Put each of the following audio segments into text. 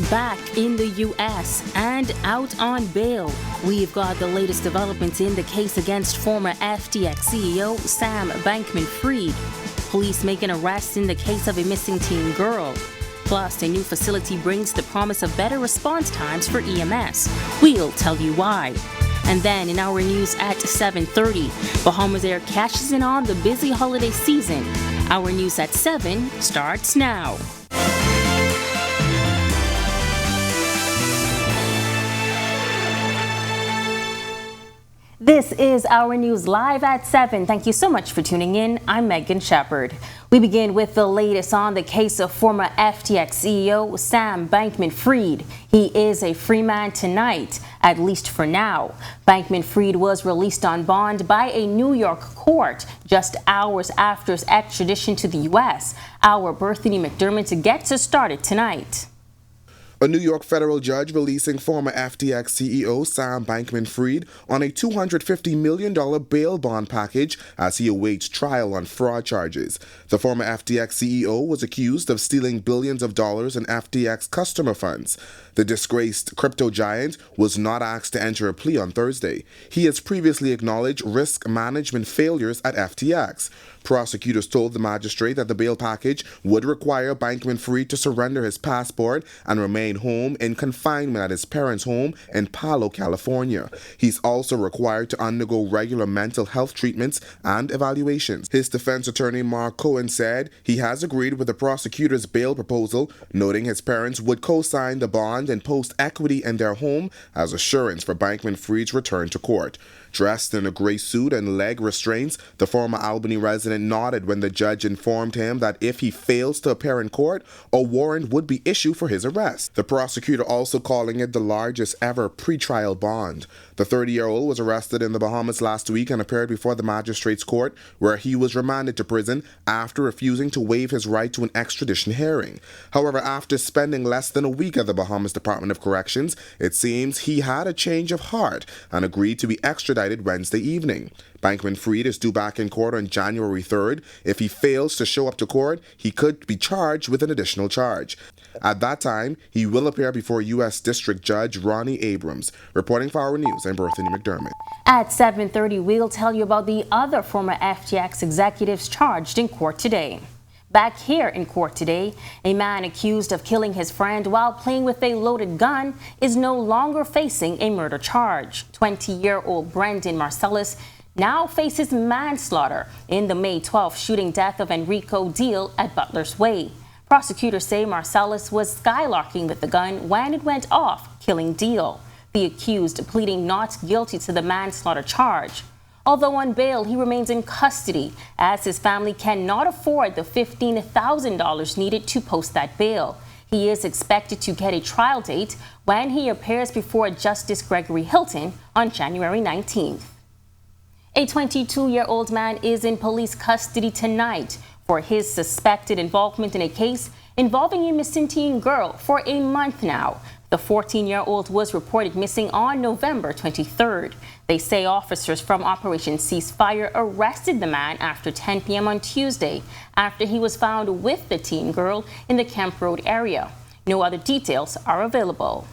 Back in the U.S. and out on bail, we've got the latest developments in the case against former FTX CEO Sam Bankman-Fried. Police make an arrest in the case of a missing teen girl. Plus, a new facility brings the promise of better response times for EMS. We'll tell you why. And then in our news at 7:30, Bahamasair cashes in on the busy holiday season. Our news at 7 starts now. This is Our News Live at 7. Thank you so much for tuning in. I'm Megan Shepard. We begin with the latest on the case of former FTX CEO Sam Bankman-Fried. He is a free man tonight, at least for now. Bankman-Fried was released on bond by a New York court just hours after his extradition to the U.S. Our Berthany McDermott gets us started tonight. A New York federal judge releasing former FTX CEO Sam Bankman-Fried on a $250 million bail bond package as he awaits trial on fraud charges. The former FTX CEO was accused of stealing billions of dollars in FTX customer funds. The disgraced crypto giant was not asked to enter a plea on Thursday. He has previously acknowledged risk management failures at FTX. Prosecutors told the magistrate that the bail package would require Bankman-Fried to surrender his passport and remain home in confinement at his parents' home in Palo, California. He's also required to undergo regular mental health treatments and evaluations. His defense attorney, Mark Cohen, said he has agreed with the prosecutor's bail proposal, noting his parents would co-sign the bond and post equity in their home as assurance for Bankman-Fried's return to court. Dressed in a gray suit and leg restraints, the former Albany resident nodded when the judge informed him that if he fails to appear in court, a warrant would be issued for his arrest. The prosecutor also calling it the largest ever pretrial bond. The 30-year-old was arrested in the Bahamas last week and appeared before the magistrate's court, where he was remanded to prison after refusing to waive his right to an extradition hearing. However, after spending less than a week at the Bahamas Department of Corrections, it seems he had a change of heart and agreed to be extradited Wednesday evening. Bankman-Fried is due back in court on January 3rd. If he fails to show up to court, he could be charged with an additional charge. At that time, he will appear before U.S. District Judge Ronnie Abrams. Reporting for Our News, I'm Berthany McDermott. At 7:30, we'll tell you about the other former FTX executives charged in court today. Back here in court today, a man accused of killing his friend while playing with a loaded gun is no longer facing a murder charge. 20-year-old Brendan Marcellus now faces manslaughter in the May 12th shooting death of Enrico Deal at Butler's Way. Prosecutors say Marcellus was skylarking with the gun when it went off, killing Deal. The accused pleading not guilty to the manslaughter charge. Although on bail, he remains in custody as his family cannot afford the $15,000 needed to post that bail. He is expected to get a trial date when he appears before Justice Gregory Hilton on January 19th. A 22-year-old man is in police custody tonight for his suspected involvement in a case involving a missing teen girl for a month now. The 14-year-old was reported missing on November 23rd. They say officers from Operation Ceasefire arrested the man after 10 p.m. on Tuesday after he was found with the teen girl in the Kemp Road area. No other details are available.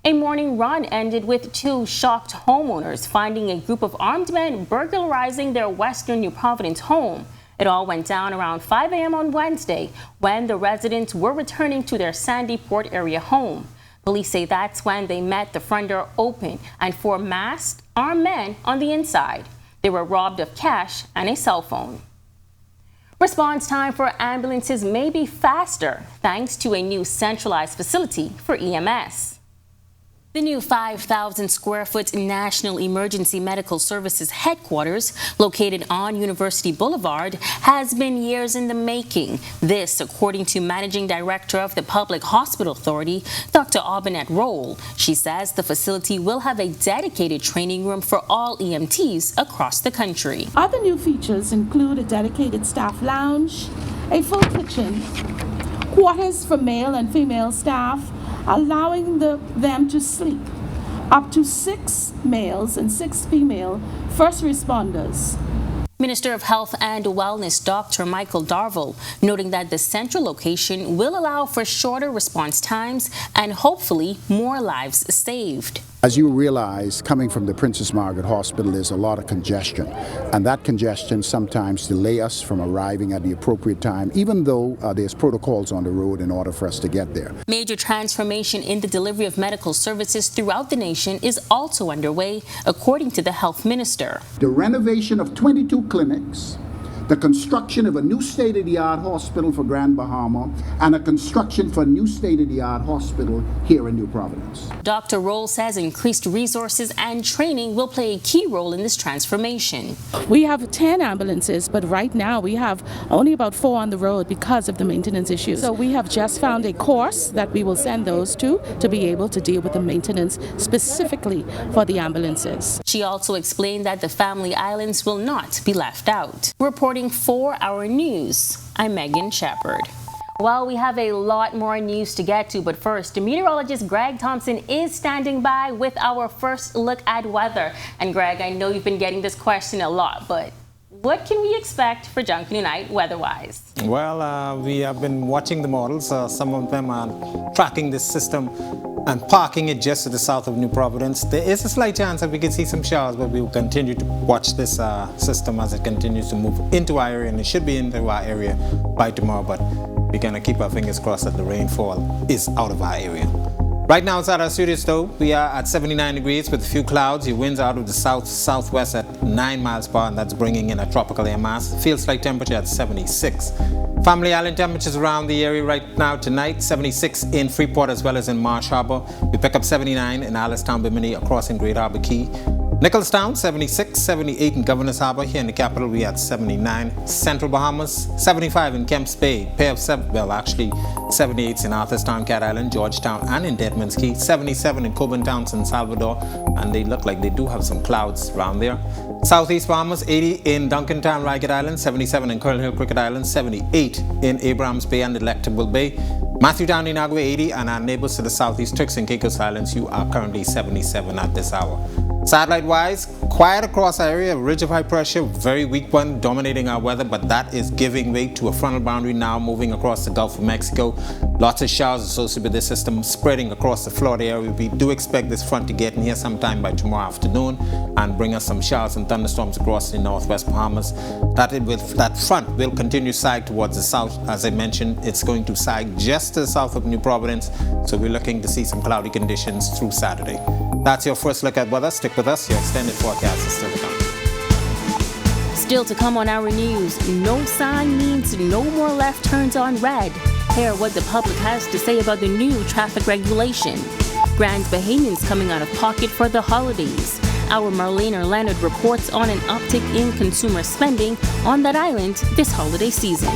A morning run ended with two shocked homeowners finding a group of armed men burglarizing their western New Providence home. It all went down around 5 a.m. on Wednesday when the residents were returning to their Sandy Port area home. Police say that's when they met the front door open and four masked, armed men on the inside. They were robbed of cash and a cell phone. Response time for ambulances may be faster thanks to a new centralized facility for EMS. The new 5,000 square foot National Emergency Medical Services headquarters, located on University Boulevard, has been years in the making. This, according to Managing Director of the Public Hospital Authority, Dr. Aubenette Roll. She says the facility will have a dedicated training room for all EMTs across the country. Other new features include a dedicated staff lounge, a full kitchen, quarters for male and female staff, allowing them to sleep. Up to 6 males and 6 female first responders. Minister of Health and Wellness Dr. Michael Darville noting that the central location will allow for shorter response times and hopefully more lives saved. As you realize, coming from the Princess Margaret Hospital, there's a lot of congestion, and that congestion sometimes delay us from arriving at the appropriate time, even though there's protocols on the road in order for us to get there. Major transformation in the delivery of medical services throughout the nation is also underway, according to the health minister. The renovation of 22 clinics, the construction of a new state-of-the-art hospital for Grand Bahama, and a construction for a new state-of-the-art hospital here in New Providence. Dr. Roll says increased resources and training will play a key role in this transformation. We have 10 ambulances, but right now we have only about 4 on the road because of the maintenance issues. So we have just found a course that we will send those to be able to deal with the maintenance specifically for the ambulances. She also explained that the Family Islands will not be left out. Reporting for Our News, I'm Megan Shepard. Well, we have a lot more news to get to, but first, meteorologist Greg Thompson is standing by with our first look at weather. And Greg, I know you've been getting this question a lot, but what can we expect for Junkanoo night weather-wise? Well, we have been watching the models. Some of them are tracking this system and parking it just to the south of New Providence. There is a slight chance that we could see some showers, but we will continue to watch this system as it continues to move into our area, and it should be into our area by tomorrow, but we're going to keep our fingers crossed that the rainfall is out of our area. Right now inside our studios though, we are at 79 degrees with a few clouds. Your winds out of the south-southwest at 9 miles per hour, and that's bringing in a tropical air mass. Feels like temperature at 76. Family Island temperatures around the area right now tonight, 76 in Freeport as well as in Marsh Harbor. We pick up 79 in Allenstown, Bimini, across in Great Harbor Key. Nicholstown, 76, 78 in Governor's Harbor. Here in the capital, we had 79. Central Bahamas, 75 in Kemps Bay. Pair of 78s in Arthurstown, Cat Island, Georgetown, and in Deadman's Key. 77 in Coburn Town, San Salvador. And they look like they do have some clouds around there. Southeast Bahamas, 80 in Duncantown, Ragged Island. 77 in Curl Hill, Cricket Island. 78 in Abrahams Bay and Delectable Bay. Matthewtown, Inagua, 80. And our neighbors to the southeast, Turks and Caicos Islands, you are currently 77 at this hour. Satellite-wise, quiet across our area, a ridge of high pressure, very weak one dominating our weather, but that is giving way to a frontal boundary now moving across the Gulf of Mexico. Lots of showers associated with this system spreading across the Florida area. We do expect this front to get in here sometime by tomorrow afternoon and bring us some showers and thunderstorms across the northwest Bahamas. That front will continue to sag towards the south. As I mentioned, it's going to sag just to the south of New Providence, so we're looking to see some cloudy conditions through Saturday. That's your first look at weather. Stick with us. Your extended forecast is still to come. Still to come on Our News, no sign means no more left turns on red. Hear what the public has to say about the new traffic regulation. Grand Bahamians coming out of pocket for the holidays. Our Marlene Leonard reports on an uptick in consumer spending on that island this holiday season.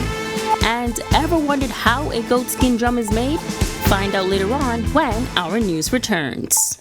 And ever wondered how a goat skin drum is made? Find out later on when Our News returns.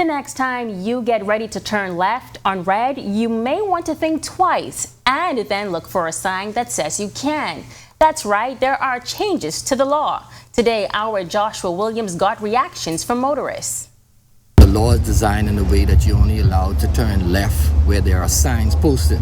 Next time you get ready to turn left on red, you may want to think twice and then look for a sign that says you can. That's right, there are changes to the law. Today, our Joshua Williams got reactions from motorists. The law is designed in a way that you're only allowed to turn left where there are signs posted.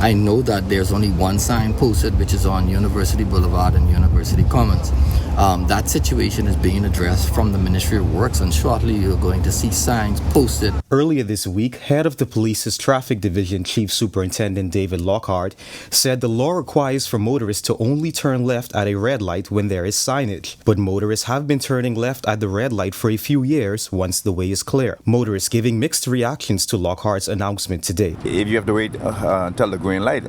I know that there's only one sign posted, which is on University Boulevard and University Commons. That situation is being addressed from the Ministry of Works, and shortly you're going to see signs posted. Earlier this week, head of the police's traffic division, Chief Superintendent David Lockhart, said the law requires for motorists to only turn left at a red light when there is signage. But motorists have been turning left at the red light for a few years once the way is clear. Motorists giving mixed reactions to Lockhart's announcement today. If you have to wait until the green light,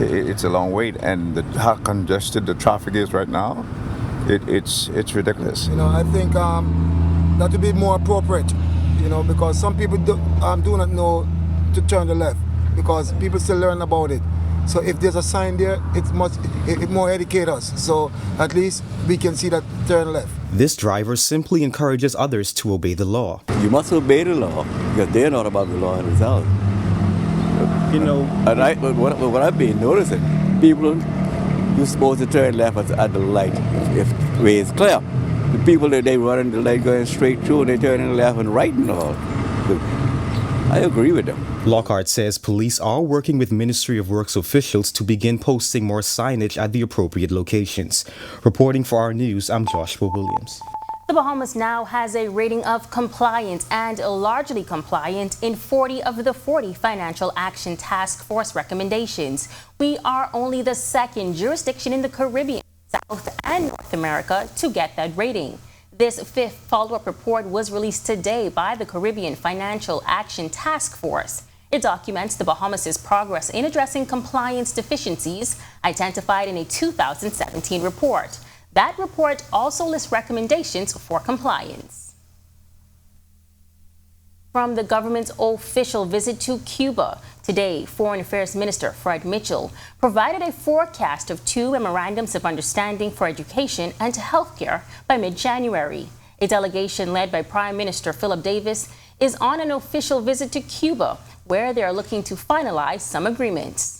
it's a long wait, and how congested the traffic is right now, it's ridiculous. I think that would be more appropriate, because some people do not know to turn the left, because people still learn about it. So if there's a sign there, it more educate us. So at least we can see that turn left. This driver simply encourages others to obey the law. You must obey the law, because they're not about the law themselves. And what I've been noticing, people, you're supposed to turn left at the light if the way is clear. The people that they running the light going straight through, and they turning left and right and all. I agree with them. Lockhart says police are working with Ministry of Works officials to begin posting more signage at the appropriate locations. Reporting for Our News, I'm Joshua Williams. The Bahamas now has a rating of compliant and largely compliant in 40 of the 40 Financial Action Task Force recommendations. We are only the second jurisdiction in the Caribbean, South and North America to get that rating. This fifth follow-up report was released today by the Caribbean Financial Action Task Force. It documents the Bahamas' progress in addressing compliance deficiencies identified in a 2017 report. That report also lists recommendations for compliance. From the government's official visit to Cuba, today, Foreign Affairs Minister Fred Mitchell provided a forecast of 2 memorandums of understanding for education and healthcare by mid-January. A delegation led by Prime Minister Philip Davis is on an official visit to Cuba, where they are looking to finalize some agreements.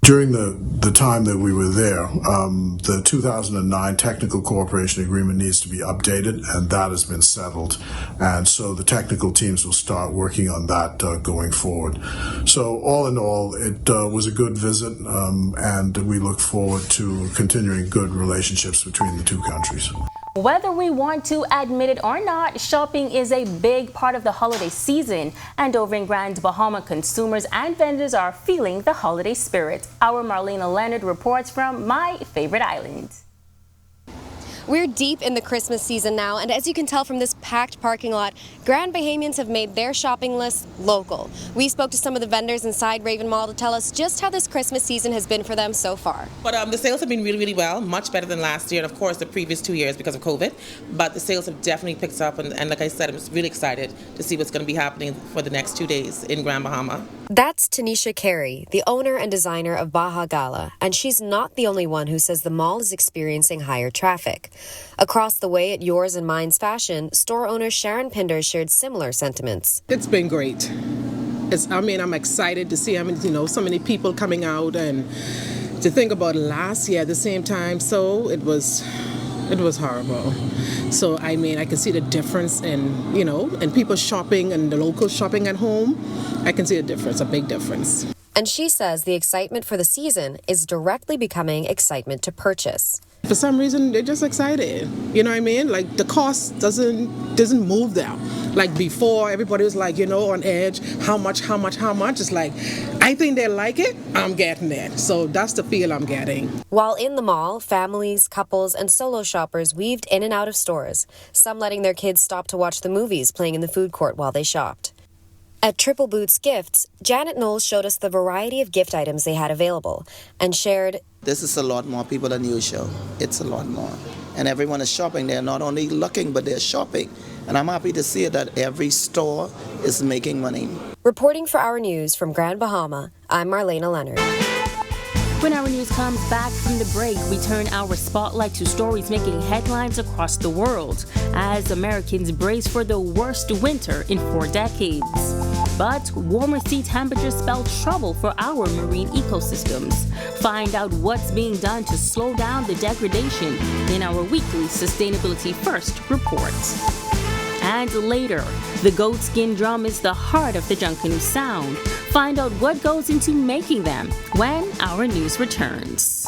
During the time that we were there, the 2009 Technical Cooperation Agreement needs to be updated, and that has been settled. And so the technical teams will start working on that going forward. So all in all, it was a good visit, and we look forward to continuing good relationships between the two countries. Whether we want to admit it or not, shopping is a big part of the holiday season. And over in Grand Bahama, consumers and vendors are feeling the holiday spirit. Our Marlena Leonard reports from my favorite island. We're deep in the Christmas season now, and as you can tell from this packed parking lot, Grand Bahamians have made their shopping lists local. We spoke to some of the vendors inside Raven Mall to tell us just how this Christmas season has been for them so far. But the sales have been really, really well, much better than last year, and of course the previous 2 years because of COVID. But the sales have definitely picked up, and like I said, I'm just really excited to see what's going to be happening for the next 2 days in Grand Bahama. That's Tanisha Carey, the owner and designer of Baja Gala, and she's not the only one who says the mall is experiencing higher traffic. Across the way at Yours and Mine's Fashion, store owner Sharon Pinder shared similar sentiments. It's been great. I'm excited to see so many people coming out, and to think about last year at the same time, so it was horrible. So I can see the difference in people shopping and the local shopping at home. I can see a difference, a big difference. And she says the excitement for the season is directly becoming excitement to purchase. For some reason, they're just excited. You know what I mean? Like, the cost doesn't move them. Like before, everybody was like, on edge. How much? It's like, I think they like it, I'm getting it. So that's the feel I'm getting. While in the mall, families, couples, and solo shoppers weaved in and out of stores, some letting their kids stop to watch the movies playing in the food court while they shopped. At Triple Boots Gifts, Janet Knowles showed us the variety of gift items they had available and shared, "This is a lot more people than usual. It's a lot more. And everyone is shopping. They're not only looking, but they're shopping. And I'm happy to see that every store is making money." Reporting for Our News from Grand Bahama, I'm Marlena Leonard. When Our News comes back from the break, we turn our spotlight to stories making headlines across the world as Americans brace for the worst winter in 4 decades. But warmer sea temperatures spell trouble for our marine ecosystems. Find out what's being done to slow down the degradation in our weekly Sustainability First report. And later, the goatskin drum is the heart of the Junkanoo sound. Find out what goes into making them when Our News returns.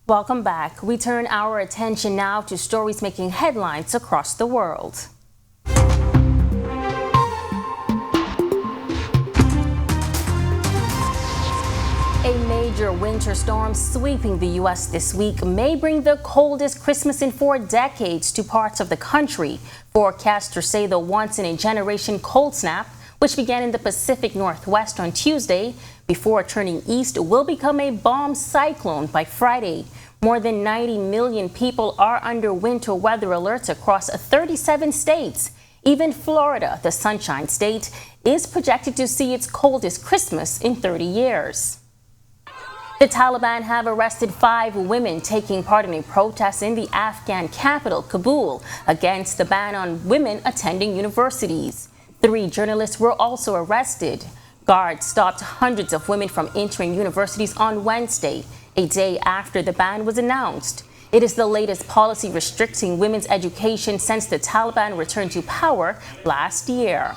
Welcome back. We turn our attention now to stories making headlines across the world. A major winter storm sweeping the U.S. this week may bring the coldest Christmas in 4 decades to parts of the country. Forecasters say the once-in-a-generation cold snap, which began in the Pacific Northwest on Tuesday, before turning east, will become a bomb cyclone by Friday. More than 90 million people are under winter weather alerts across 37 states. Even Florida, the Sunshine State, is projected to see its coldest Christmas in 30 years. The Taliban have arrested 5 women taking part in a protest in the Afghan capital, Kabul, against the ban on women attending universities. 3 journalists were also arrested. Guards stopped hundreds of women from entering universities on Wednesday, a day after the ban was announced. It is the latest policy restricting women's education since the Taliban returned to power last year.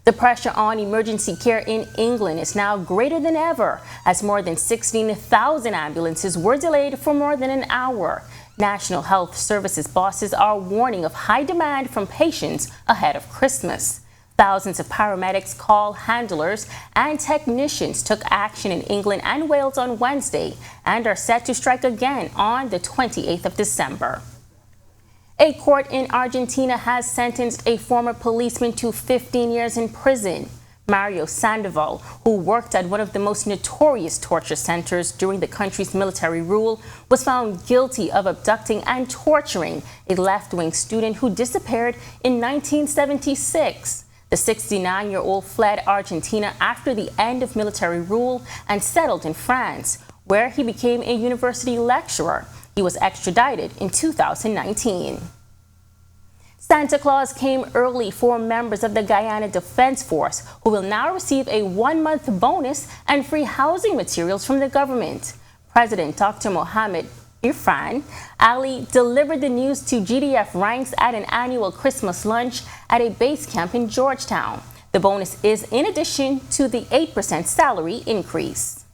The pressure on emergency care in England is now greater than ever, as more than 16,000 ambulances were delayed for more than an hour. National Health Services bosses are warning of high demand from patients ahead of Christmas. Thousands of paramedics, call handlers, and technicians took action in England and Wales on Wednesday and are set to strike again on the 28th of December. A court in Argentina has sentenced a former policeman to 15 years in prison. Mario Sandoval, who worked at one of the most notorious torture centers during the country's military rule, was found guilty of abducting and torturing a left-wing student who disappeared in 1976. The 69-year-old fled Argentina after the end of military rule and settled in France, where he became a university lecturer. He was extradited in 2019. Santa Claus came early for members of the Guyana Defense Force, who will now receive a 1-month bonus and free housing materials from the government. President Dr. Mohamed Irfan Ali delivered the news to GDF ranks at an annual Christmas lunch at a base camp in Georgetown. The bonus is in addition to the 8% salary increase.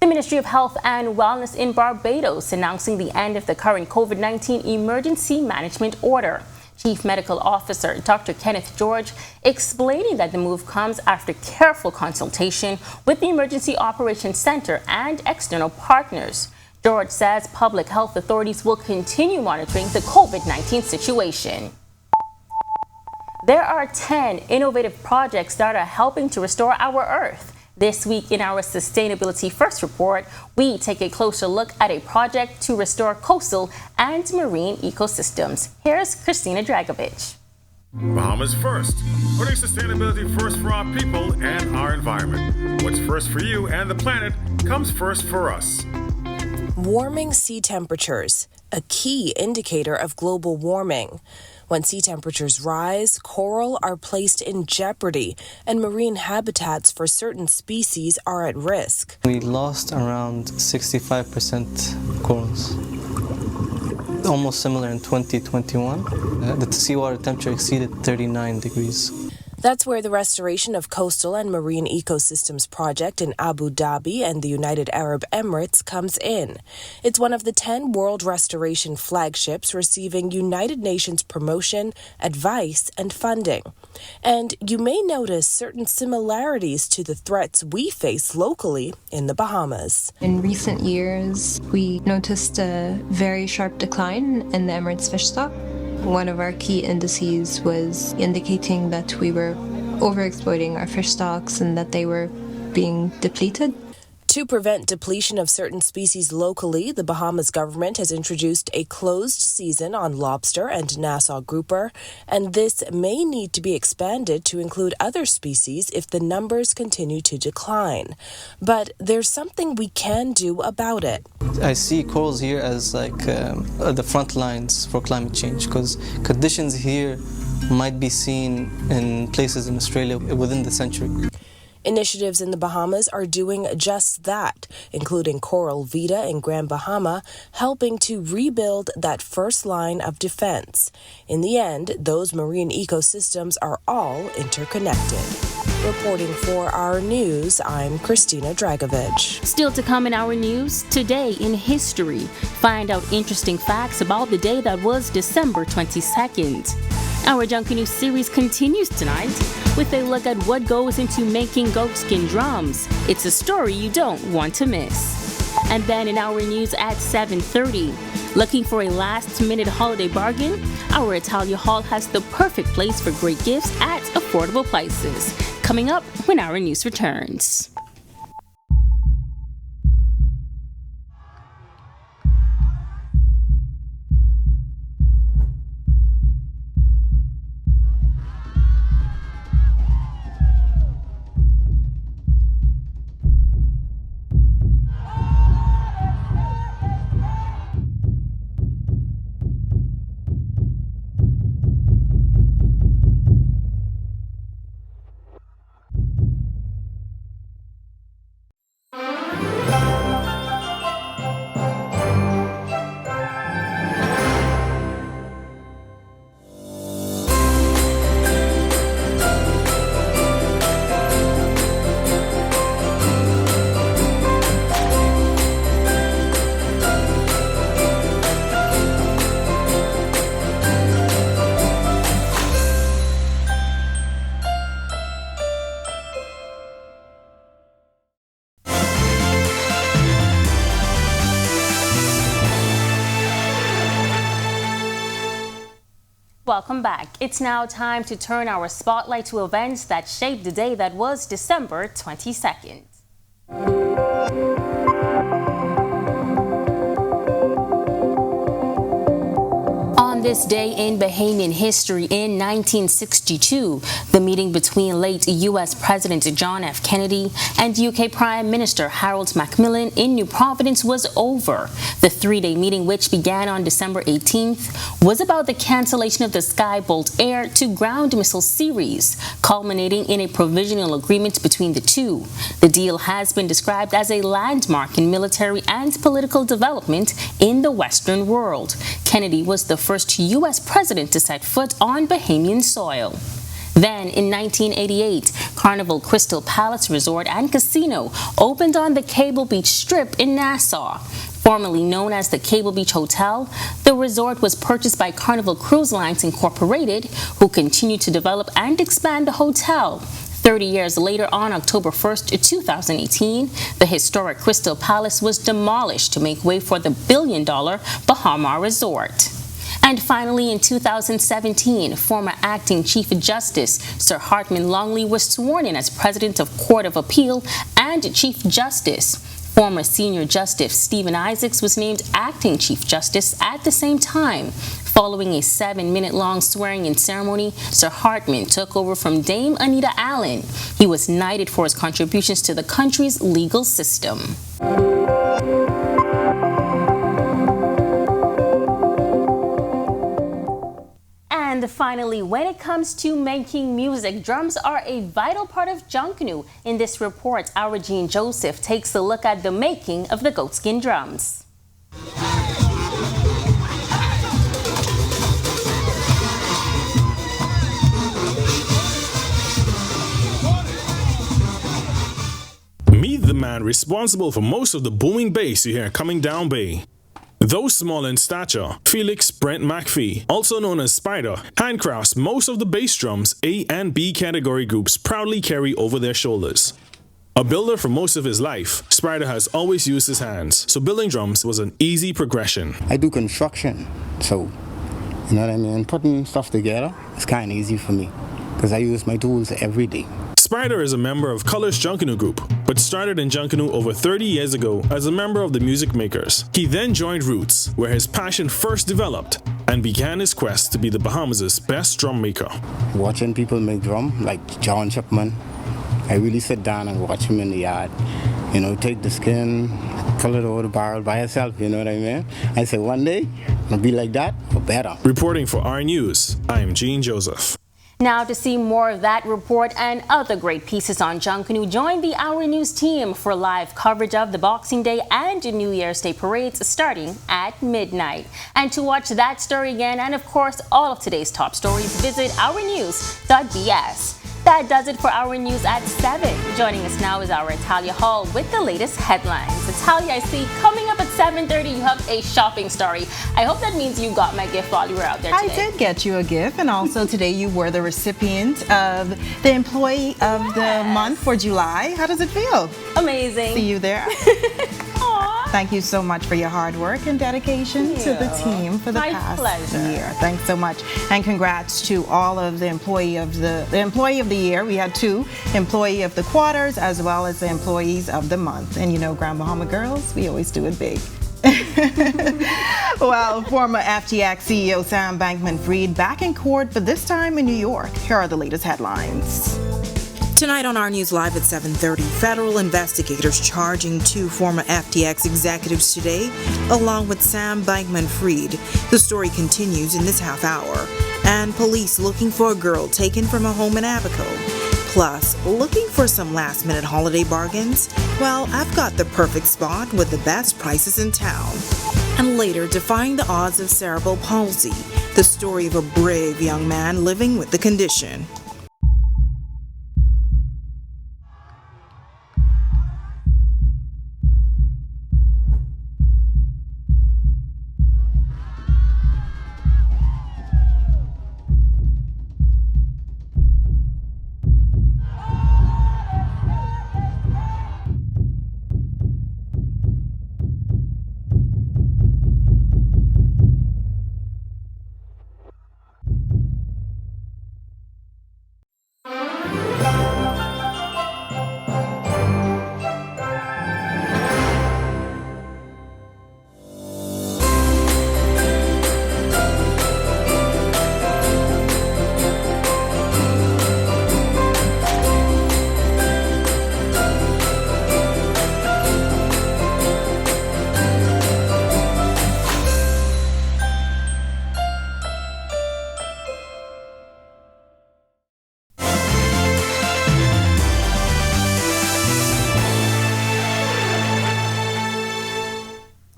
The Ministry of Health and Wellness in Barbados announcing the end of the current COVID-19 emergency management order. Chief Medical Officer Dr. Kenneth George explaining that the move comes after careful consultation with the Emergency Operations Center and external partners. George says public health authorities will continue monitoring the COVID-19 situation. There are 10 innovative projects that are helping to restore our Earth. This week in our Sustainability First report, we take a closer look at a project to restore coastal and marine ecosystems. Here's Christina Dragovich. Bahamas First, putting sustainability first for our people and our environment. What's first for you and the planet comes first for us. Warming sea temperatures, a key indicator of global warming. When sea temperatures rise, coral are placed in jeopardy, and marine habitats for certain species are at risk. We lost around 65% corals. Almost similar in 2021. The seawater temperature exceeded 39 degrees. That's where the Restoration of Coastal and Marine Ecosystems project in Abu Dhabi and the United Arab Emirates comes in. It's one of the 10 world restoration flagships receiving United Nations promotion, advice, and funding. And you may notice certain similarities to the threats we face locally in the Bahamas. In recent years, we noticed a very sharp decline in the Emirates fish stock. One of our key indices was indicating that we were overexploiting our fish stocks and that they were being depleted. To prevent depletion of certain species locally, the Bahamas government has introduced a closed season on lobster and Nassau grouper, and this may need to be expanded to include other species if the numbers continue to decline. But there's something we can do about it. I see corals here as like the front lines for climate change, because conditions here might be seen in places in Australia within the century. Initiatives in the Bahamas are doing just that, including Coral Vita in Grand Bahama, helping to rebuild that first line of defense. In the end, those marine ecosystems are all interconnected. Reporting for Our News, I'm Christina Dragovich. Still to come in Our News, today in history. Find out interesting facts about the day that was December 22nd. Our Junkanoo series continues tonight with a look at what goes into making goatskin drums. It's a story you don't want to miss. And then in Our News at 7:30, looking for a last-minute holiday bargain? Our Italia Hall has the perfect place for great gifts at affordable prices. Coming up when Our News returns. Welcome back. It's now time to turn our spotlight to events that shaped the day that was December 22nd. On this day in Bahamian history in 1962, the meeting between late U.S. President John F. Kennedy and UK Prime Minister Harold Macmillan in New Providence was over. The three-day meeting, which began on December 18th, was about the cancellation of the Skybolt air to ground missile series, culminating in a provisional agreement between the two. The deal has been described as a landmark in military and political development in the Western world. Kennedy was the first U.S. president to set foot on Bahamian soil. Then, in 1988, Carnival Crystal Palace Resort and Casino opened on the Cable Beach Strip in Nassau. Formerly known as the Cable Beach Hotel, the resort was purchased by Carnival Cruise Lines Incorporated, who continued to develop and expand the hotel. 30 years later, on October 1st, 2018, the historic Crystal Palace was demolished to make way for the billion-dollar Bahama Resort. And finally, in 2017, former acting Chief Justice Sir Hartman Longley was sworn in as President of Court of Appeal and Chief Justice. Former Senior Justice Stephen Isaacs was named Acting Chief Justice at the same time. Following a 7-minute-long swearing-in ceremony, Sir Hartman took over from Dame Anita Allen. He was knighted for his contributions to the country's legal system. And finally, when it comes to making music, drums are a vital part of Junkanoo. In this report, our Jean Joseph takes a look at the making of the goatskin drums. Meet the man responsible for most of the booming bass you hear coming down Bay. Though small in stature, Felix Brent McPhee, also known as Spider, handcrafts most of the bass drums A and B category groups proudly carry over their shoulders. A builder for most of his life, Spider has always used his hands, so building drums was an easy progression. I do construction, so, you know what I mean? Putting stuff together is kind of easy for me, because I use my tools every day. Spider is a member of Colors Junkanoo Group, but started in Junkanoo over 30 years ago as a member of the Music Makers. He then joined Roots, where his passion first developed, and began his quest to be the Bahamas' best drum maker. Watching people make drum, like John Chapman, I really sit down and watch him in the yard. You know, take the skin, pull it over the barrel by yourself, you know what I mean? I say one day, I'll be like that, or better. Reporting for Our News, I am Jean Joseph. Now, to see more of that report and other great pieces on Junkanoo, join the Our News team for live coverage of the Boxing Day and New Year's Day parades starting at midnight. And to watch that story again and, of course, all of today's top stories, visit ournews.bs. That does it for Our News at 7. Joining us now is our Italia Hall with the latest headlines. Italia, I see coming up at 7:30 you have a shopping story. I hope that means you got my gift while you were out there today. I did get you a gift, and also today you were the recipient of the Employee of the Month for July. How does it feel? Amazing. See you there. Thank you so much for your hard work and dedication to the team for the past year. Thanks so much, and congrats to all of the Employee of the Year. We had 2 Employee of the Quarters as well as the Employees of the Month. And you know, Grand Bahama girls, we always do it big. Well, former FTX CEO Sam Bankman-Fried back in court, but this time in New York. Here are the latest headlines. Tonight on Our News Live at 7:30, federal investigators charging 2 former FTX executives today, along with Sam Bankman-Fried. The story continues in this half hour. And police looking for a girl taken from a home in Abaco. Plus, looking for some last-minute holiday bargains? Well, I've got the perfect spot with the best prices in town. And later, defying the odds of cerebral palsy, the story of a brave young man living with the condition.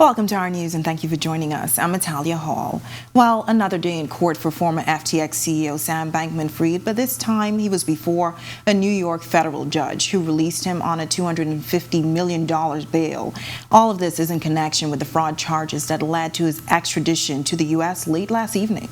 Welcome to Our News, and thank you for joining us. I'm Italia Hall. Well, another day in court for former FTX CEO Sam Bankman-Fried, but this time he was before a New York federal judge who released him on a $250 million bail. All of this is in connection with the fraud charges that led to his extradition to the U.S. late last evening.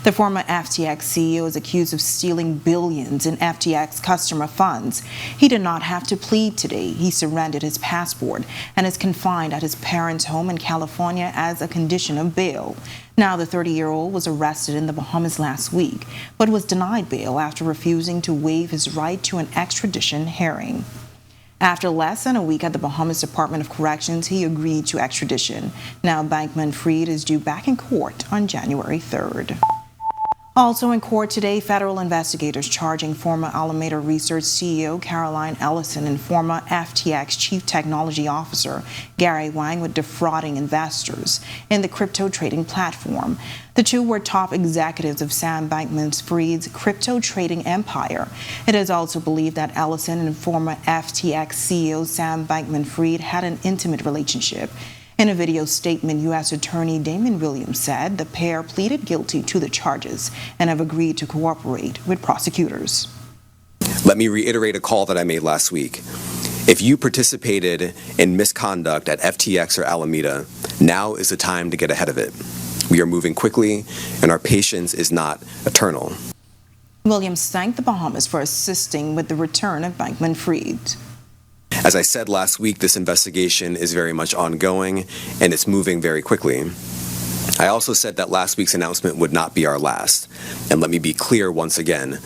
The former FTX CEO is accused of stealing billions in FTX customer funds. He did not have to plead today. He surrendered his passport and is confined at his parents' home in California as a condition of bail. Now, the 30-year-old was arrested in the Bahamas last week, but was denied bail after refusing to waive his right to an extradition hearing. After less than a week at the Bahamas Department of Corrections, he agreed to extradition. Now, Bankman-Fried is due back in court on January 3rd. Also in court today, federal investigators charging former Alameda Research CEO Caroline Ellison and former FTX Chief Technology Officer Gary Wang with defrauding investors in the crypto trading platform. The 2 were top executives of Sam Bankman-Fried's crypto trading empire. It is also believed that Ellison and former FTX CEO Sam Bankman-Fried had an intimate relationship. In a video statement, U.S. Attorney Damon Williams said the pair pleaded guilty to the charges and have agreed to cooperate with prosecutors. Let me reiterate a call that I made last week. If you participated in misconduct at FTX or Alameda, now is the time to get ahead of it. We are moving quickly, and our patience is not eternal. Williams thanked the Bahamas for assisting with the return of Bankman-Fried. As I said last week, this investigation is very much ongoing, and it's moving very quickly. I also said that last week's announcement would not be our last. And let me be clear once again,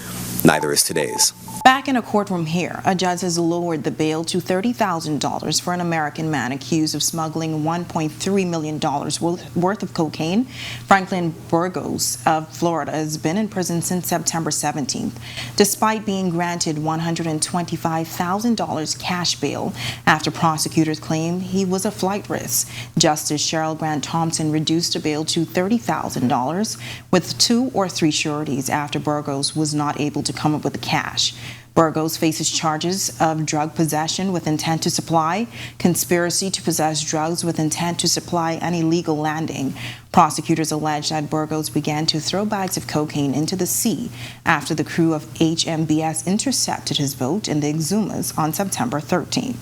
neither is today's. Back in a courtroom here, a judge has lowered the bail to $30,000 for an American man accused of smuggling $1.3 million worth of cocaine. Franklin Burgos of Florida has been in prison since September 17th, despite being granted $125,000 cash bail after prosecutors claimed he was a flight risk. Justice Cheryl Grant Thompson reduced the bail to $30,000 with 2 or 3 sureties after Burgos was not able to come up with the cash. Burgos faces charges of drug possession with intent to supply, conspiracy to possess drugs with intent to supply, and illegal landing. Prosecutors allege that Burgos began to throw bags of cocaine into the sea after the crew of HMBS intercepted his boat in the Exumas on September 13th.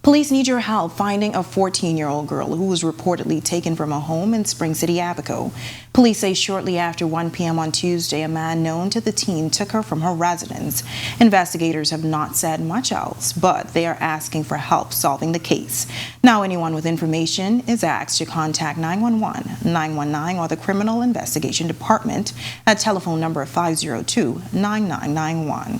Police need your help finding a 14-year-old girl who was reportedly taken from a home in Spring City, Abaco. Police say shortly after 1 p.m. on Tuesday, a man known to the teen took her from her residence. Investigators have not said much else, but they are asking for help solving the case. Now, anyone with information is asked to contact 911, 919, or the Criminal Investigation Department at telephone number 502-9991.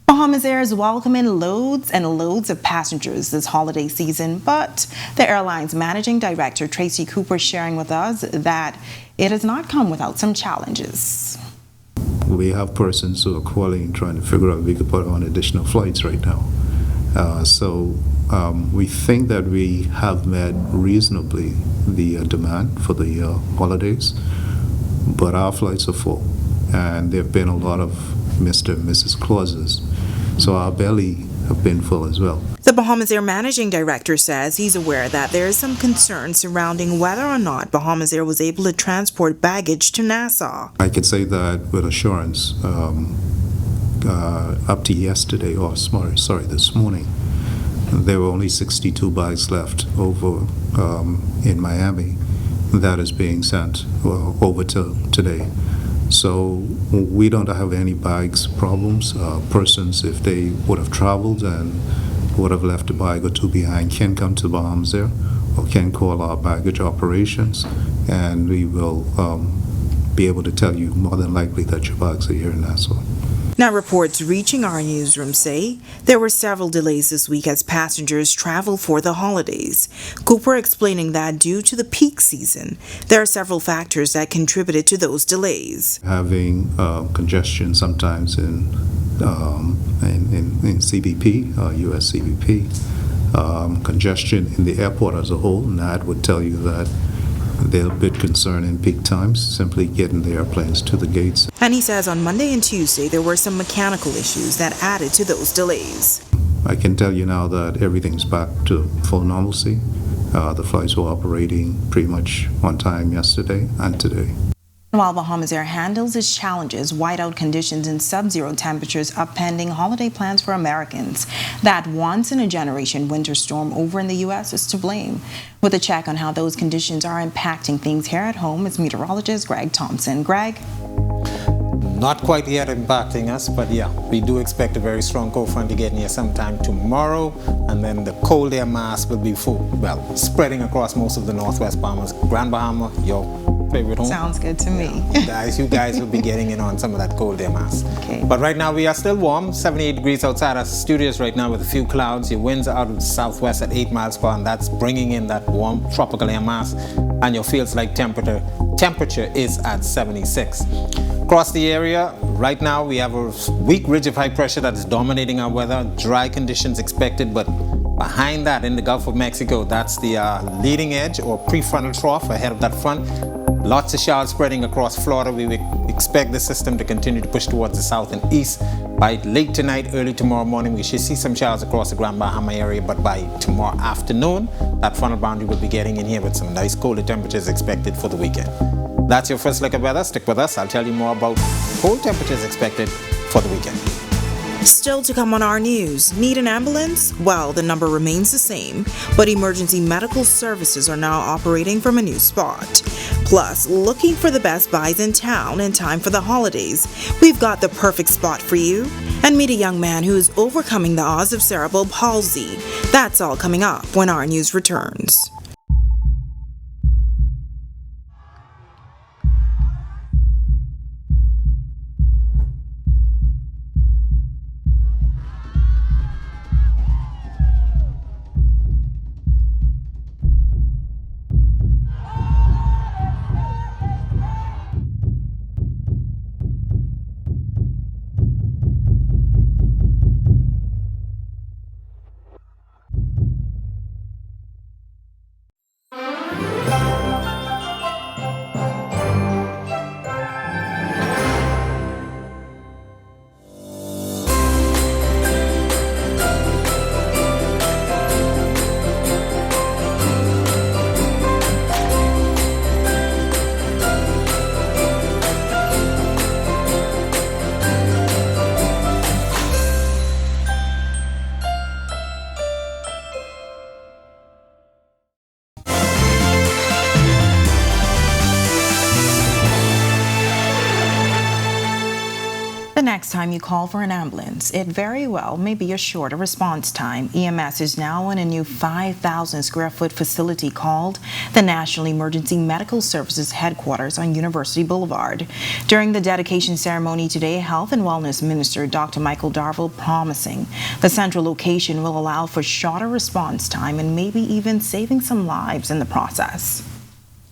Bahamasair is welcoming loads and loads of passengers this holiday season, but the airline's managing director, Tracy Cooper, sharing with us that it has not come without some challenges. We have persons who are calling trying to figure out if we could put on additional flights right now. We think that we have met reasonably the demand for the holidays, but our flights are full, and there have been a lot of Mr. and Mrs. clauses. So our belly have been full as well. The Bahamasair managing director says he's aware that there is some concern surrounding whether or not Bahamasair was able to transport baggage to Nassau. I can say that with assurance. Up to yesterday, this morning, there were only 62 bags left over in Miami that is being sent over to today. So we don't have any bags problems. Persons, if they would have traveled and would have left a bag or two behind, can come to Bahamasair or can call our baggage operations, and we will be able to tell you more than likely that your bags are here in Nassau. Now, reports reaching our newsroom say there were several delays this week as passengers travel for the holidays. Cooper explaining that due to the peak season, there are several factors that contributed to those delays. Having congestion sometimes in CBP, US CBP, congestion in the airport as a whole. NAD would tell you that they're a bit concerned in peak times, simply getting the airplanes to the gates. And he says on Monday and Tuesday there were some mechanical issues that added to those delays. I can tell you now that everything's back to full normalcy. The flights were operating pretty much on time yesterday and today. While Bahamasair handles its challenges, whiteout conditions and sub-zero temperatures are pending holiday plans for Americans. That once-in-a-generation winter storm over in the U.S. is to blame. With a check on how those conditions are impacting things here at home is meteorologist Greg Thompson. Greg? Not quite yet impacting us, but yeah, we do expect a very strong cold front to get in here sometime tomorrow, and then the cold air mass will be spreading across most of the northwest Bahamas. Grand Bahama, your favorite home. Sounds good to me. You guys will be getting in on some of that cold air mass. Okay. But right now we are still warm, 78 degrees outside our studios right now with a few clouds. Your winds are out of the southwest at 8 miles per hour, and that's bringing in that warm tropical air mass, and your feels like temperature is at 76. Across the area, right now we have a weak ridge of high pressure that is dominating our weather. Dry conditions expected, but behind that in the Gulf of Mexico, that's the leading edge or prefrontal trough ahead of that front. Lots of showers spreading across Florida. We expect the system to continue to push towards the south and east. By late tonight, early tomorrow morning, we should see some showers across the Grand Bahama area, but by tomorrow afternoon, that frontal boundary will be getting in here with some nice colder temperatures expected for the weekend. That's your first look at weather. Stick with us. I'll tell you more about cold temperatures expected for the weekend. Still to come on our news. Need an ambulance? Well, the number remains the same, but emergency medical services are now operating from a new spot. Plus, looking for the best buys in town in time for the holidays, we've got the perfect spot for you. And meet a young man who is overcoming the odds of cerebral palsy. That's all coming up when our news returns. The next time you call for an ambulance, it very well may be a shorter response time. EMS is now in a new 5,000 square foot facility called the National Emergency Medical Services Headquarters on University Boulevard. During the dedication ceremony today, Health and Wellness Minister Dr. Michael Darville promising the central location will allow for shorter response time and maybe even saving some lives in the process.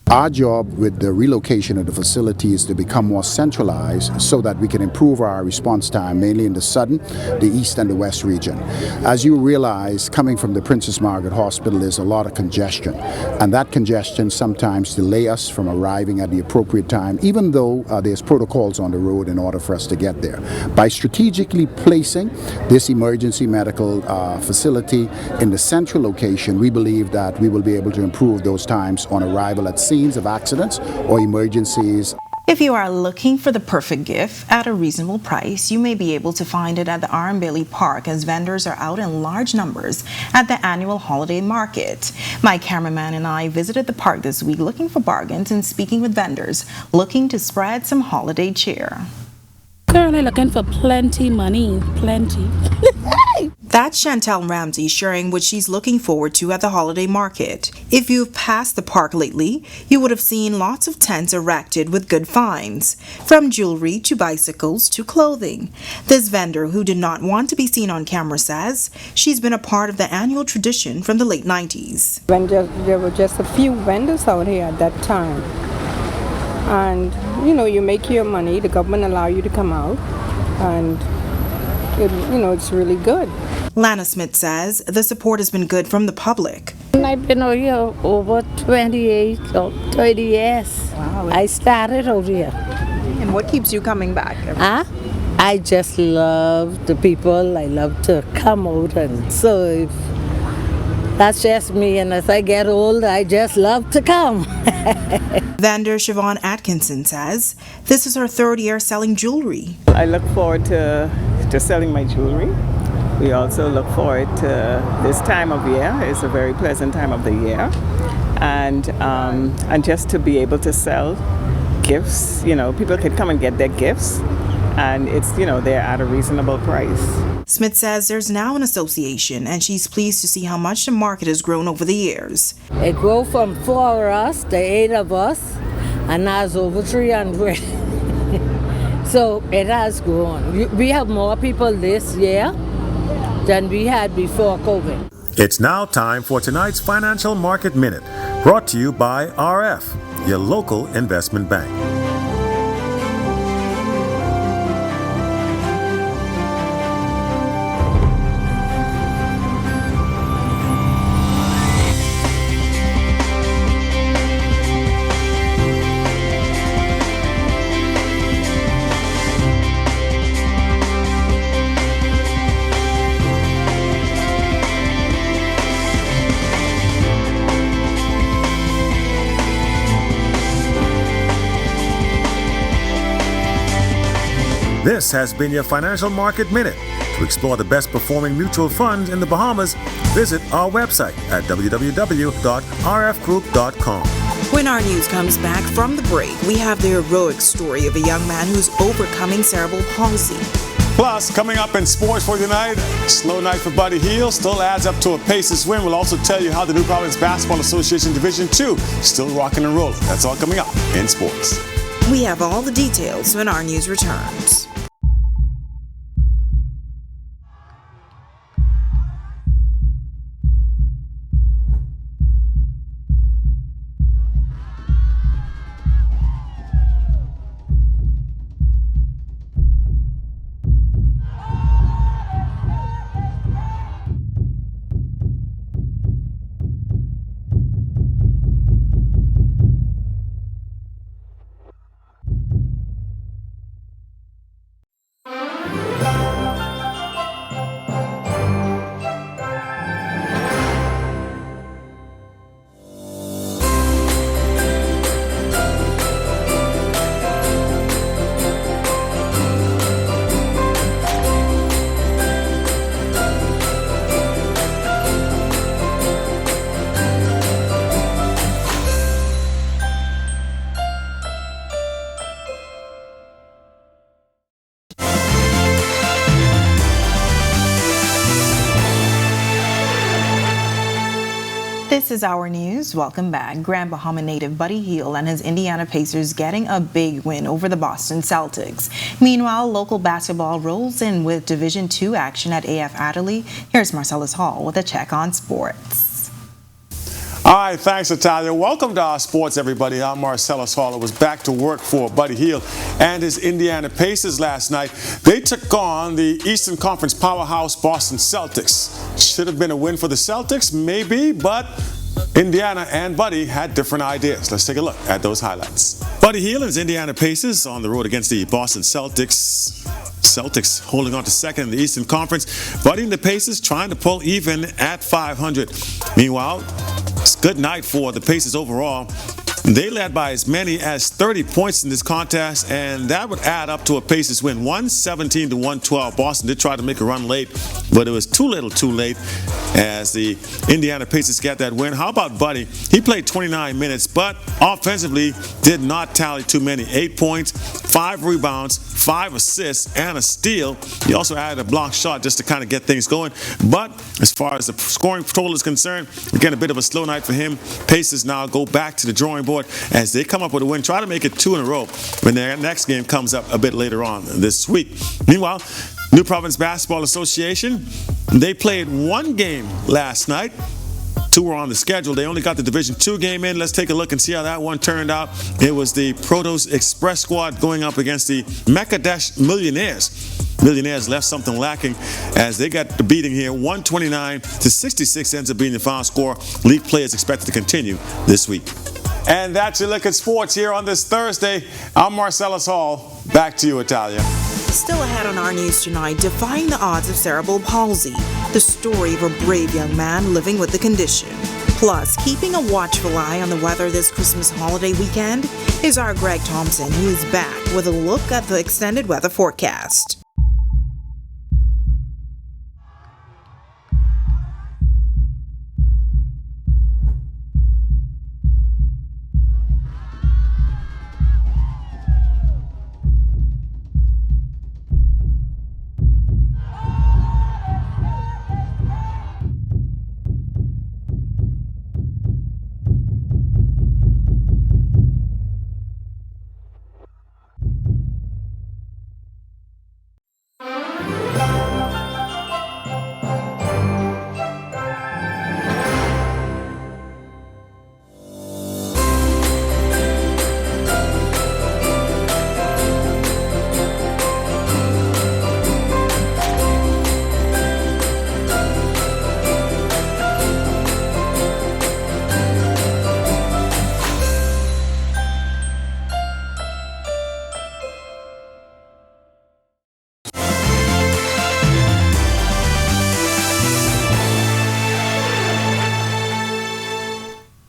Our job with the relocation of the facility is to become more centralized so that we can improve our response time, mainly in the southern, the east, and the west region. As you realize, coming from the Princess Margaret Hospital, there's a lot of congestion, and that congestion sometimes delay us from arriving at the appropriate time, even though there's protocols on the road in order for us to get there. By strategically placing this emergency medical facility in the central location, we believe that we will be able to improve those times on arrival at scenes of accidents or emergencies. If you are looking for the perfect gift at a reasonable price, you may be able to find it at the Bailey Park as vendors are out in large numbers at the annual holiday market. My cameraman and I visited the park this week looking for bargains and speaking with vendors looking to spread some holiday cheer. Currently looking for plenty money, plenty. That's Chantel Ramsey sharing what she's looking forward to at the holiday market. If you've passed the park lately, you would have seen lots of tents erected with good finds, from jewelry to bicycles to clothing. This vendor, who did not want to be seen on camera, says she's been a part of the annual tradition from the late 90s. When there were just a few vendors out here at that time. And, you make your money, the government allow you to come out, and, it's really good. Lana Smith says the support has been good from the public. I've been out here over 28 or 30 years. Wow. I started out here. And what keeps you coming back? I just love the people. I love to come out and serve. That's just me, and as I get old, I just love to come. Vendor Siobhan Atkinson says this is her third year selling jewelry. I look forward to selling my jewelry. We also look forward to this time of year. It's a very pleasant time of the year. And just to be able to sell gifts, people can come and get their gifts, and it's, they're at a reasonable price. Smith says there's now an association, and she's pleased to see how much the market has grown over the years. It grew from 4 of us to 8 of us, and now it's over 300. So it has grown. We have more people this year than we had before COVID. It's now time for tonight's Financial Market Minute, brought to you by RF, your local investment bank. This has been your Financial Market Minute. To explore the best performing mutual funds in the Bahamas, visit our website at www.rfgroup.com. When our news comes back from the break, we have the heroic story of a young man who's overcoming cerebral palsy. Plus, coming up in sports for tonight, slow night for Buddy Hield still adds up to a Pacers win. We'll also tell you how the New Providence Basketball Association Division II still rocking and rolling. That's all coming up in sports. We have all the details when our news returns. This is Our News. Welcome back. Grand Bahama native Buddy Hield and his Indiana Pacers getting a big win over the Boston Celtics. Meanwhile, local basketball rolls in with Division II action at AF Adderley. Here's Marcellus Hall with a check on sports. All right, thanks, Natalia. Welcome to our sports, everybody. I'm Marcellus Hall. It was back to work for Buddy Hield and his Indiana Pacers last night. They took on the Eastern Conference powerhouse Boston Celtics. Should have been a win for the Celtics, maybe, but Indiana and Buddy had different ideas. Let's take a look at those highlights. Buddy Hield and his Indiana Pacers on the road against the Boston Celtics. Celtics holding on to second in the Eastern Conference. Buddy and the Pacers trying to pull even at 500. Meanwhile, it's a good night for the Pacers overall. They led by as many as 30 points in this contest, and that would add up to a Pacers win, 117-112. Boston did try to make a run late, but it was too little too late as the Indiana Pacers got that win. How about Buddy? He played 29 minutes, but offensively did not tally too many. 8 points, 5 rebounds, 5 assists, and a steal. He also added a block shot just to kind of get things going. But as far as the scoring total is concerned, again, a bit of a slow night for him. Pacers now go back to the drawing board as they come up with a win. Try to make it 2 in a row when their next game comes up a bit later on this week. Meanwhile, New Providence Basketball Association, they played 1 game last night. 2 were on the schedule. They only got the Division II game in. Let's take a look and see how that one turned out. It was the Protos Express squad going up against the Mekadesh Millionaires. Millionaires left something lacking as they got the beating here. 129-66 ends up being the final score. League play is expected to continue this week. And that's your look at sports here on this Thursday. I'm Marcellus Hall. Back to you, Italia. Still ahead on Our News tonight, defying the odds of cerebral palsy, the story of a brave young man living with the condition. Plus, keeping a watchful eye on the weather this Christmas holiday weekend is our Greg Thompson, who is back with a look at the extended weather forecast.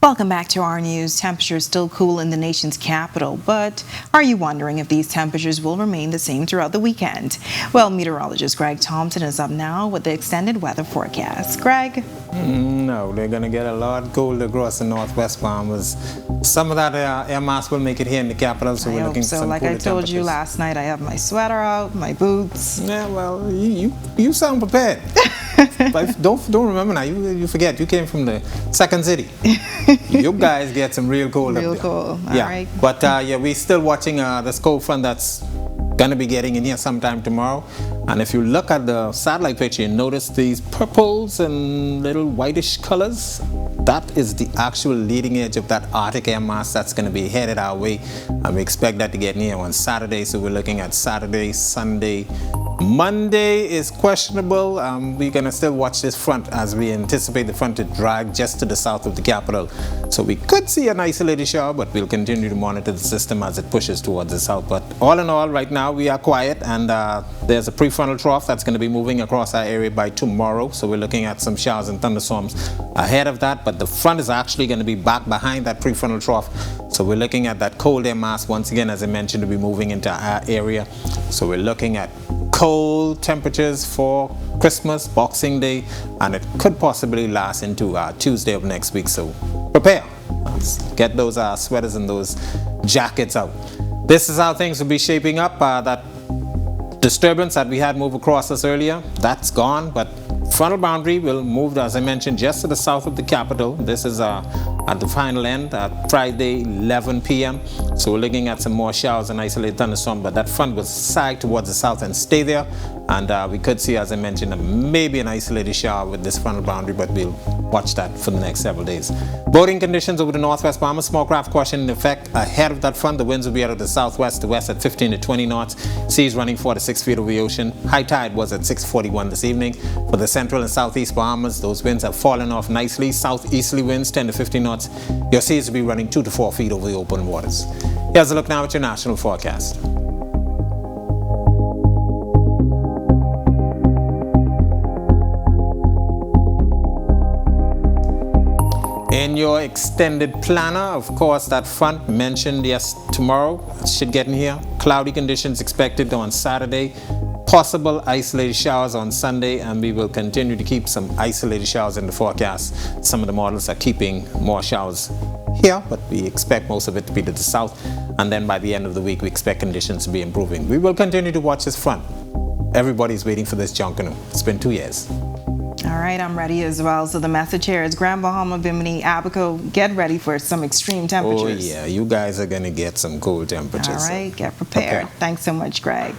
Welcome back to Our News. Temperatures still cool in the nation's capital, but are you wondering if these temperatures will remain the same throughout the weekend? Well, meteorologist Greg Thompson is up now with the extended weather forecast. Greg? No, they're going to get a lot colder across the northwest Bahamas. Some of that air mass will make it here in the capital, so we're looking for some like I told you last night, I have my sweater out, my boots. Yeah, well, you sound prepared. But don't remember now. You forget. You came from the second city. You guys get some real cold up there. Real cold. Yeah. All right. But we're still watching this cold front that's going to be getting in here sometime tomorrow. And if you look at the satellite picture, you notice these purples and little whitish colors. That is the actual leading edge of that Arctic air mass that's going to be headed our way. And we expect that to get near on Saturday. So we're looking at Saturday, Sunday. Monday is questionable. We're going to still watch this front as we anticipate the front to drag just to the south of the capital. So we could see an isolated shower, but we'll continue to monitor the system as it pushes towards the south. But all in all, right now we are quiet, and there's a prefrontal trough that's going to be moving across our area by tomorrow. So we're looking at some showers and thunderstorms ahead of that, but the front is actually going to be back behind that prefrontal trough. So we're looking at that cold air mass once again, as I mentioned, to be moving into our area. So we're looking at cold temperatures for Christmas, Boxing Day, and it could possibly last into Tuesday of next week. So prepare. Let's get those sweaters and those jackets out. This is how things will be shaping up. That disturbance that we had move across us earlier, that's gone, but frontal boundary will move, as I mentioned, just to the south of the capital. This is at the final end at Friday, 11 p.m. So we're looking at some more showers and isolated thunderstorms, but that front will sag towards the south and stay there. And we could see, as I mentioned, maybe an isolated shower with this frontal boundary, but we'll watch that for the next several days. Boating conditions over the northwest Bahamas. Small craft caution in effect ahead of that front. The winds will be out of the southwest to west at 15 to 20 knots. Seas running 4 to 6 feet over the ocean. High tide was at 6:41 this evening. For the central and southeast Bahamas, those winds have fallen off nicely. Southeasterly winds 10 to 15 knots. Your seas will be running 2 to 4 feet over the open waters. Here's a look now at your national forecast. In your extended planner, of course, that front mentioned, yes, tomorrow should get in here. Cloudy conditions expected on Saturday. Possible isolated showers on Sunday, and we will continue to keep some isolated showers in the forecast. Some of the models are keeping more showers here, but we expect most of it to be to the south. And then by the end of the week, we expect conditions to be improving. We will continue to watch this front. Everybody's waiting for this Junkanoo. It's been 2 years. All right, I'm ready as well. So the message here is Grand Bahama, Bimini, Abaco, get ready for some extreme temperatures. Oh yeah, you guys are going to get some cold temperatures. All right, get prepared. Okay. Thanks so much, Greg.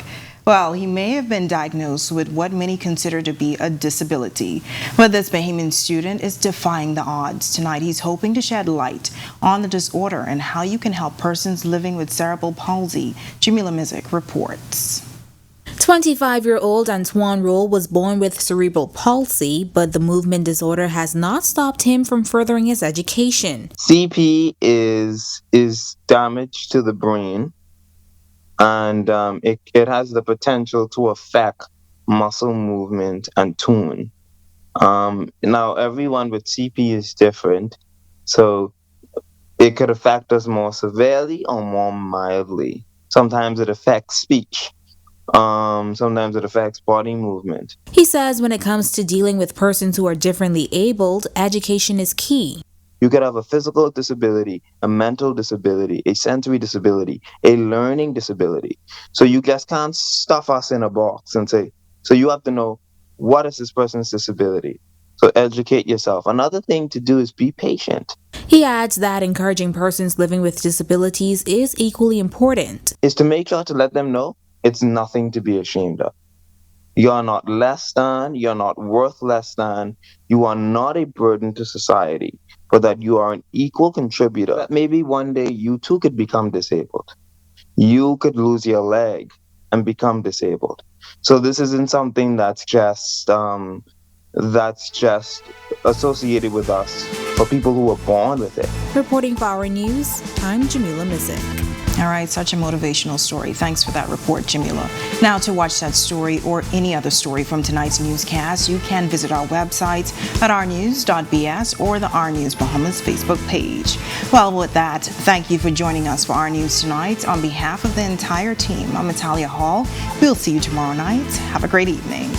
Well, he may have been diagnosed with what many consider to be a disability, but this Bahamian student is defying the odds. Tonight, he's hoping to shed light on the disorder and how you can help persons living with cerebral palsy. Jamila Mizik reports. 25-year-old Antoine Roll was born with cerebral palsy, but the movement disorder has not stopped him from furthering his education. CP is damage to the brain, and it has the potential to affect muscle movement and tone. Now, everyone with CP is different, so it could affect us more severely or more mildly. Sometimes it affects speech. Sometimes it affects body movement. He says when it comes to dealing with persons who are differently abled, education is key. You could have a physical disability, a mental disability, a sensory disability, a learning disability. So you just can't stuff us in a box and say, so you have to know, what is this person's disability? So educate yourself. Another thing to do is be patient. He adds that encouraging persons living with disabilities is equally important. Is to make sure to let them know it's nothing to be ashamed of. You are not less than, you're not worth less than, you are not a burden to society, but that you are an equal contributor. That maybe one day you too could become disabled. You could lose your leg and become disabled. So this isn't something that's just associated with us for people who are born with it. Reporting for Our News, I'm Jamila Mizik. All right, such a motivational story. Thanks for that report, Jamila. Now, to watch that story or any other story from tonight's newscast, you can visit our website at ournews.bs or the Our News Bahamas Facebook page. Well, with that, thank you for joining us for Our News tonight. On behalf of the entire team, I'm Natalia Hall. We'll see you tomorrow night. Have a great evening.